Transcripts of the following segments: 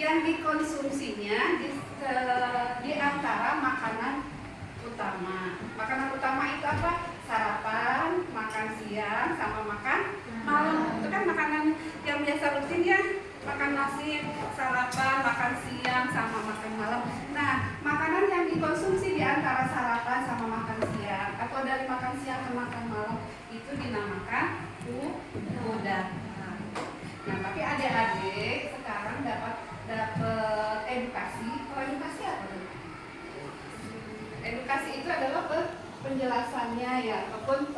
yang dikonsumsinya di antara makanan utama. Makanan utama itu apa? Sarapan, makan siang, sama makan malam. Itu kan makanan yang biasa rutin ya. Makan nasi, sarapan, makan siang, sama makan malam. Nah, makanan yang dikonsumsi di antara sarapan sama makan siang atau dari makan siang ke makan malam itu dinamakan kudapan. Nah, tapi adik-adik sekarang dapat edukasi. Kalau edukasi apa tuh? Edukasi itu adalah penjelasannya ya, ataupun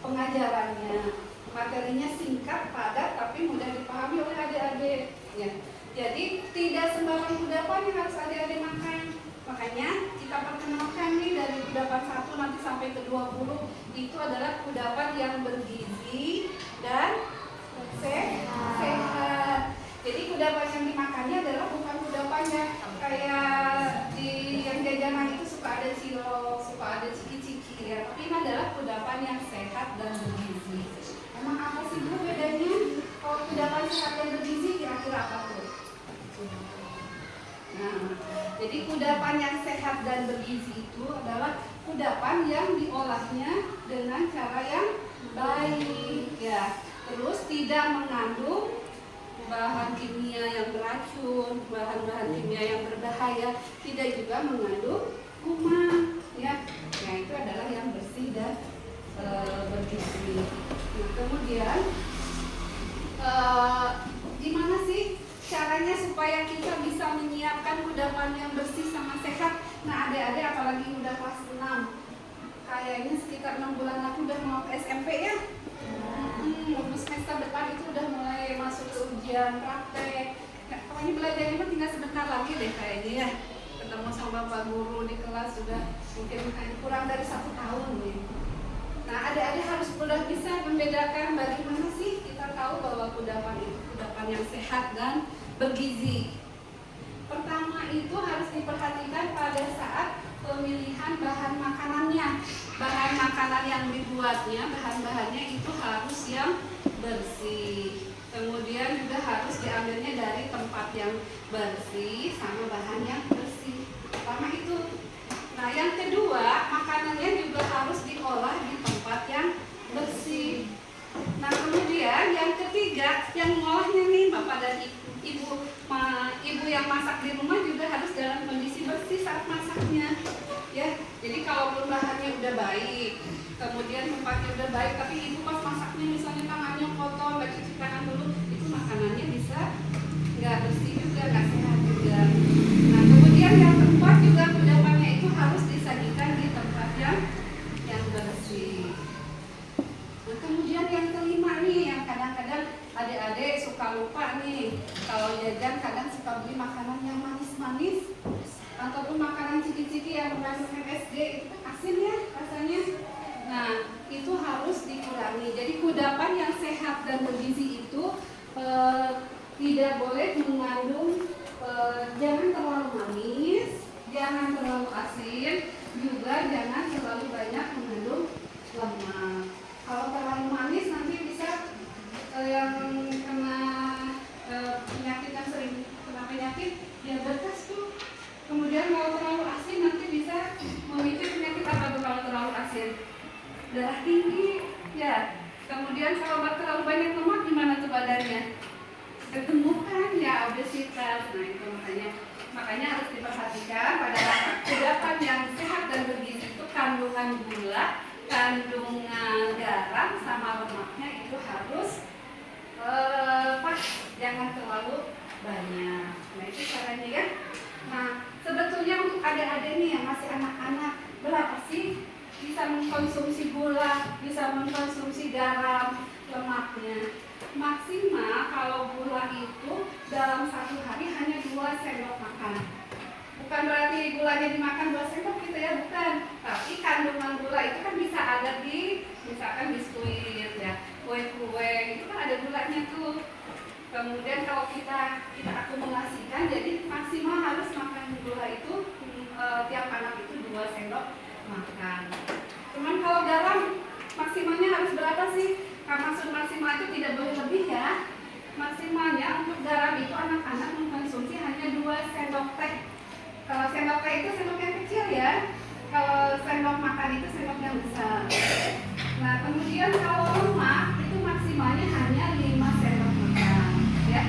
pengajarannya. Materinya singkat, padat, tapi mudah dipahami oleh adik-adik. Ya. Jadi tidak sembarang kudapan yang harus adik-adik makan. Makanya kita perkenalkan nih dari kudapan 1 nanti sampai ke 20 itu adalah kudapan yang bergizi dan sehat. Jadi kudapan yang dimakannya adalah bukan kudapannya kayak di yang jajanan itu suka ada cilok, suka ada ciki-ciki ya. Tapi ini adalah kudapan yang sehat dan bergizi. Emang apa sih Bu bedanya? Kalau kudapan sehat dan bergizi kira-kira apa tuh? Nah, jadi kudapan yang sehat dan bergizi itu adalah kudapan yang diolahnya dengan cara yang baik ya. Terus tidak mengandung bahan kimia yang beracun, bahan-bahan kimia yang berbahaya, tidak juga mengandung kuman ya. Nah, itu adalah yang bersih dan bergizi. Nah, kemudian gimana sih caranya supaya kita bisa menyiapkan kudapan yang bersih sama sehat? Nah, adik-adik apalagi udah kelas 6, kayaknya sekitar 6 bulan lagi udah mau ke SMP ya. Untuk semester depan itu udah mulai masuk ke ujian praktek. Nah, pokoknya belajarnya mah tinggal sebentar lagi deh kayaknya ya. Ketemu sama bapak guru di kelas sudah mungkin kurang dari 1 tahun nih. Nah, adik-adik harus sudah bisa membedakan bagaimana sih kita tahu bahwa kudapan itu kudapan yang sehat dan bergizi. Pertama itu harus diperhatikan pada saat pemilihan bahan makanannya. Bahan makanan yang dibuatnya, bahan-bahannya itu harus yang bersih. Kemudian juga harus diambilnya dari tempat yang bersih sama bahan yang bersih. Pertama itu. Nah, yang kedua, makanannya juga harus diolah di tempat yang bersih. Nah, kemudian yang ketiga, yang ngolahnya nih Bapak dan Ibu yang masak di rumah juga harus dalam kondisi bersih saat masaknya. Ya, jadi kalaupun bahannya udah baik, kemudian tempatnya udah baik, tapi ibu pas masaknya misalnya tangannya kotor, nggak cuci tangan dulu, itu makanannya bisa nggak bersih juga, nggak sehat juga. Nah, kemudian yang keempat juga kudapannya itu harus disajikan di tempat yang bersih. Nah, kemudian yang kelima nih, yang kadang-kadang adik-adik suka lupa nih, kalau jajan kadang suka beli makanan yang manis-manis ataupun makanan ciki-ciki yang mengandung MSG, itu kan asin ya rasanya. Nah, itu harus dikurangi. Jadi kudapan yang sehat dan bergizi itu tidak boleh mengandung jangan terlalu manis, jangan terlalu asin, juga jangan terlalu banyak mengandung lemak. Kalau terlalu manis nanti bisa yang kena penyakit yang sering kena penyakit diabetes tuh. Kemudian kalau terlalu asin nanti bisa memicu penyakit apa tuh kalau terlalu asin? Darah tinggi, ya. Kemudian kalau terlalu banyak lemak gimana tuh badannya? Kegemukan, ya obesitas. Nah itu makanya harus diperhatikan pada kudapan yang sehat dan bergizi itu kandungan gula, kandungan garam sama lemaknya itu harus pas, jangan terlalu banyak. Nah itu caranya ya. Nah, sebetulnya untuk adik-adik nih yang masih anak-anak, berapa sih bisa mengkonsumsi gula, bisa mengkonsumsi garam, lemaknya? Maksimal kalau gula itu dalam 1 hari hanya 2 sendok makan. Bukan berarti gulanya dimakan 2 sendok gitu ya, bukan. Tapi kandungan gula itu kan bisa ada di misalkan biskuit ya, kue-kue, itu kan ada gulanya tuh. Kemudian kalau kita akumulasikan, jadi maksimal harus makan gula itu tiap anak itu 2 sendok makan. Cuman kalau garam maksimalnya harus berapa sih? Maksud maksimal itu tidak boleh lebih ya. Maksimalnya untuk garam itu anak-anak mengkonsumsi hanya 2 sendok teh. Kalau sendok teh itu sendok yang kecil ya. Kalau sendok makan itu sendok yang besar. Nah, kemudian kalau lemak itu maksimalnya hanya 5 sendok makan, ya.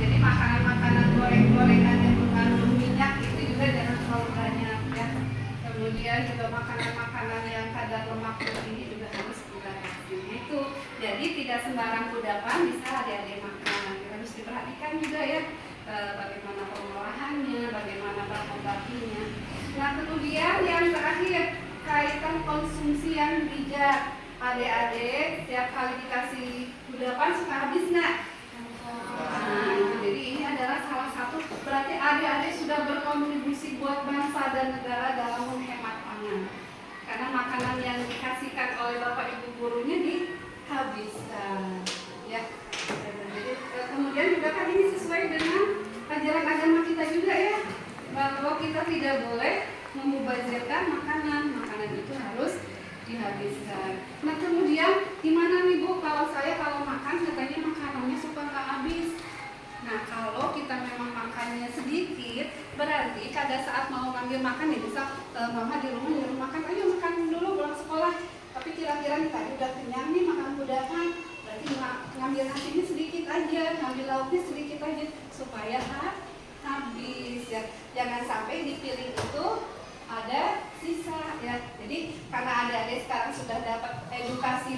Jadi makanan-makanan goreng-gorengan yang mengandung minyak itu juga jangan terlalu banyak, ya. Kemudian juga makanan-makanan yang kadar lemaknya tinggi juga harus dibatasi. Itu jadi tidak sembarang kudapan bisa adik-adik makan. Harus diperhatikan juga ya bagaimana pengolahannya, bagaimana bahan-bahannya. Nah, kemudian yang terakhir kaitan konsumsi yang bijak. Adik-adik setiap kali dikasih kudapan suka habis nggak? Nah, jadi ini adalah salah satu, berarti adik-adik sudah berkontribusi buat bangsa dan negara dalam menghemat pangan. Karena makanan yang dikasihkan oleh bapak ibu gurunya dihabiskan, ya. Jadi kemudian juga kan ini sesuai dengan ajaran agama kita juga ya, bahwa kita tidak boleh memubazirkan makanan itu harus dihabiskan. Nah, kemudian gimana nih Bu kalau makan katanya makanannya suka nggak habis? Nah, kalau kita memang makannya sedikit, berarti pada saat mau ngambil makan ya bisa mama di rumah nyuruh makan, ayo makan dulu pulang sekolah. Tapi kira-kira nih tadi udah kenyang nih makan kudapan, berarti ngambil nasinya sedikit aja, ngambil lauknya sedikit aja supaya habis ya. Jangan sampai di piring itu ada sisa ya. Jadi karena adik-adik sekarang sudah dapat edukasi